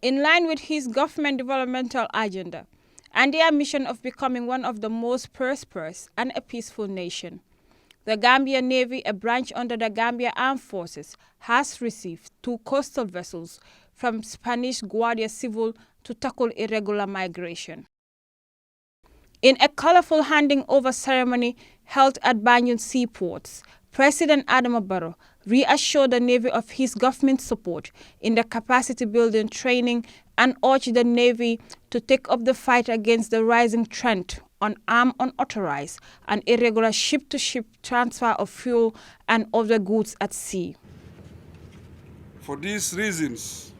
in line with his government developmental agenda and their mission of becoming one of the most prosperous and a peaceful nation. The Gambian Navy, a branch under the Gambia Armed Forces, has received 2 coastal vessels from Spanish Guardia Civil to tackle irregular migration. In a colorful handing over ceremony held at Banjul seaports, President Adama Barrow reassured the Navy of his government's support in the capacity building training and urged the Navy to take up the fight against the rising trend on armed, unauthorized and irregular ship-to-ship transfer of fuel and other goods at sea. For these reasons,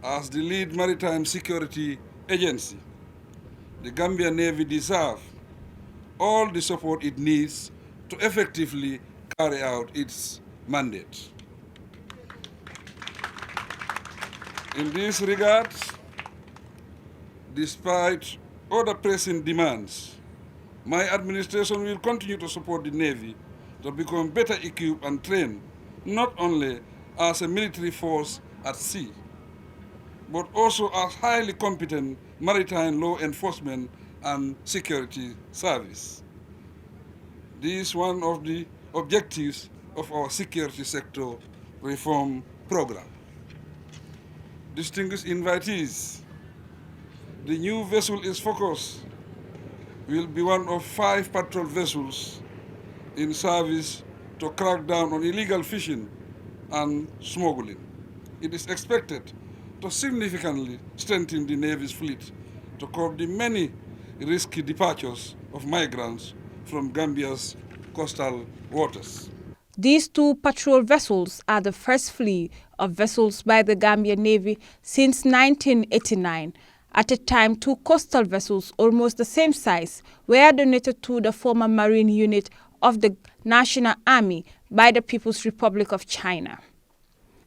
as the lead maritime security agency, the Gambian Navy deserves all the support it needs to effectively carry out its mandate. In this regard, despite other pressing demands, my administration will continue to support the Navy to become better equipped and trained, not only as a military force at sea, but also as highly competent maritime law enforcement and security service. This is one of the objectives of our security sector reform program. Distinguished invitees, the new vessel is focused will be one of 5 patrol vessels in service to crack down on illegal fishing and smuggling. It is expected to significantly strengthen the Navy's fleet to curb the many risky departures of migrants from Gambia's coastal waters. These 2 patrol vessels are the first fleet of vessels by the Gambian Navy since 1989. At a time, 2 coastal vessels, almost the same size, were donated to the former Marine Unit of the National Army by the People's Republic of China.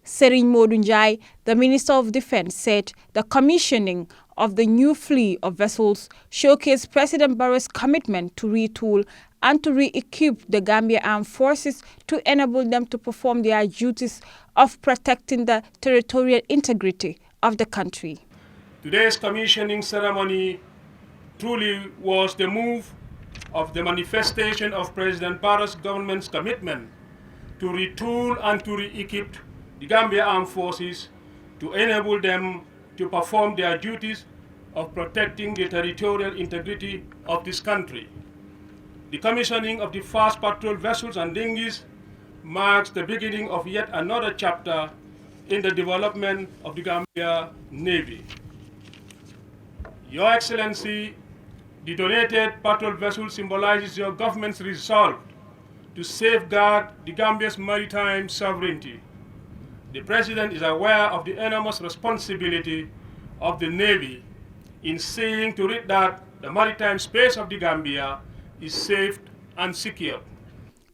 Serigne Modou Njie, the Minister of Defense, said the commissioning of the new fleet of vessels showcased President Barrow's commitment to retool and to re-equip the Gambia Armed Forces to enable them to perform their duties of protecting the territorial integrity of the country. Today's commissioning ceremony truly was the move of the manifestation of President Barrow's government's commitment to retool and to re-equip the Gambia Armed Forces to enable them to perform their duties of protecting the territorial integrity of this country. The commissioning of the first patrol vessels and dinghies marks the beginning of yet another chapter in the development of the Gambia Navy. Your Excellency, the donated patrol vessel symbolizes your government's resolve to safeguard the Gambia's maritime sovereignty. The President is aware of the enormous responsibility of the Navy in seeing to it that the maritime space of the Gambia is safe and secure.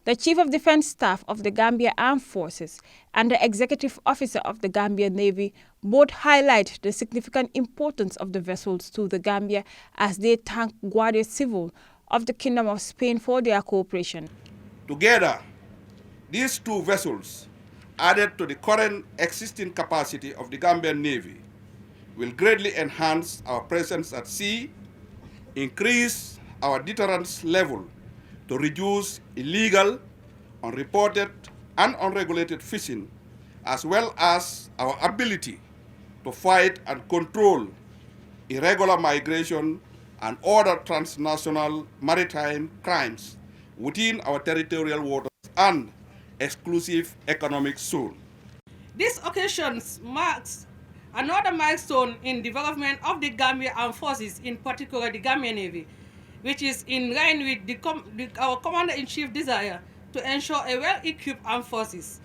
The Chief of Defense Staff of the Gambia Armed Forces and the Executive Officer of the Gambia Navy both highlight the significant importance of the vessels to the Gambia as they thank Guardia Civil of the Kingdom of Spain for their cooperation. Together, these 2 vessels, added to the current existing capacity of the Gambian Navy, will greatly enhance our presence at sea, increase our deterrence level to reduce illegal, unreported, and unregulated fishing, as well as our ability to fight and control irregular migration and other transnational maritime crimes within our territorial waters and exclusive economic zone. This occasion marks another milestone in development of the Gambia Armed Forces, in particular the Gambian Navy, which is in line with our Commander-in-Chief desire to ensure a well-equipped armed forces.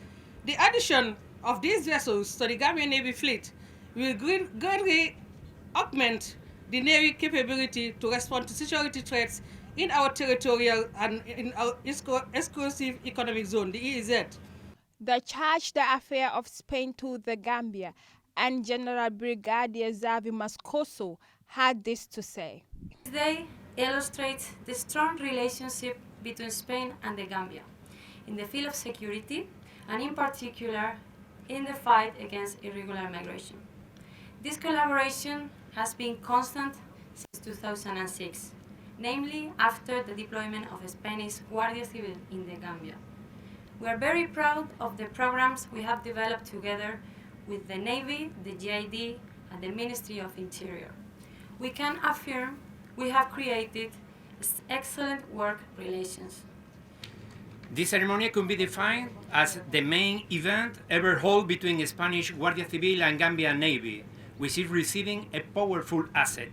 The addition of these vessels to the Gambian Navy fleet will greatly augment the Navy capability to respond to security threats in our territorial and in our exclusive economic zone, the EEZ. The charge the affair of Spain to the Gambia and General Brigadier Xavi Moscoso had this to say. They illustrate the strong relationship between Spain and the Gambia in the field of security and in particular in the fight against irregular migration. This collaboration has been constant since 2006, namely after the deployment of Spanish Guardia Civil in the Gambia. We are very proud of the programs we have developed together with the Navy, the GID, and the Ministry of Interior. We can affirm we have created excellent work relations. This ceremony could be defined as the main event ever held between Spanish Guardia Civil and Gambian Navy, which is receiving a powerful asset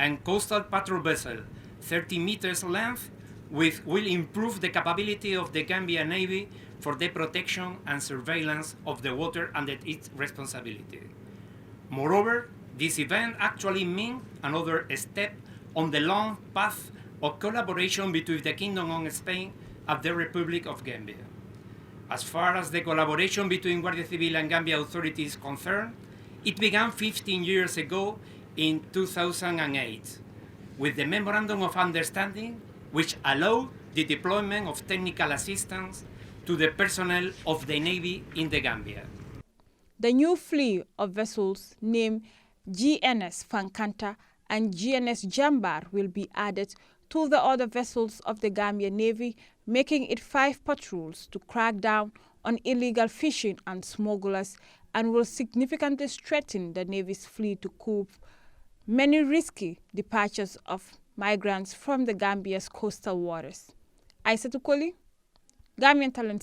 and coastal patrol vessel, 30 meters length, which will improve the capability of the Gambian Navy for the protection and surveillance of the water under its responsibility. Moreover, this event actually means another step on the long path of collaboration between the Kingdom of Spain and the Republic of Gambia. As far as the collaboration between Guardia Civil and Gambia authorities is concerned, it began 15 years ago in 2008 with the Memorandum of Understanding, which allowed the deployment of technical assistance to the personnel of the Navy in the Gambia. The new fleet of vessels named GNS Fankanta and GNS Jambar will be added to the other vessels of the Gambian Navy, making it 5 patrols to crack down on illegal fishing and smugglers, and will significantly strengthen the Navy's fleet to cope many risky departures of migrants from the Gambia's coastal waters. Aissatou Koli, Gambian Talents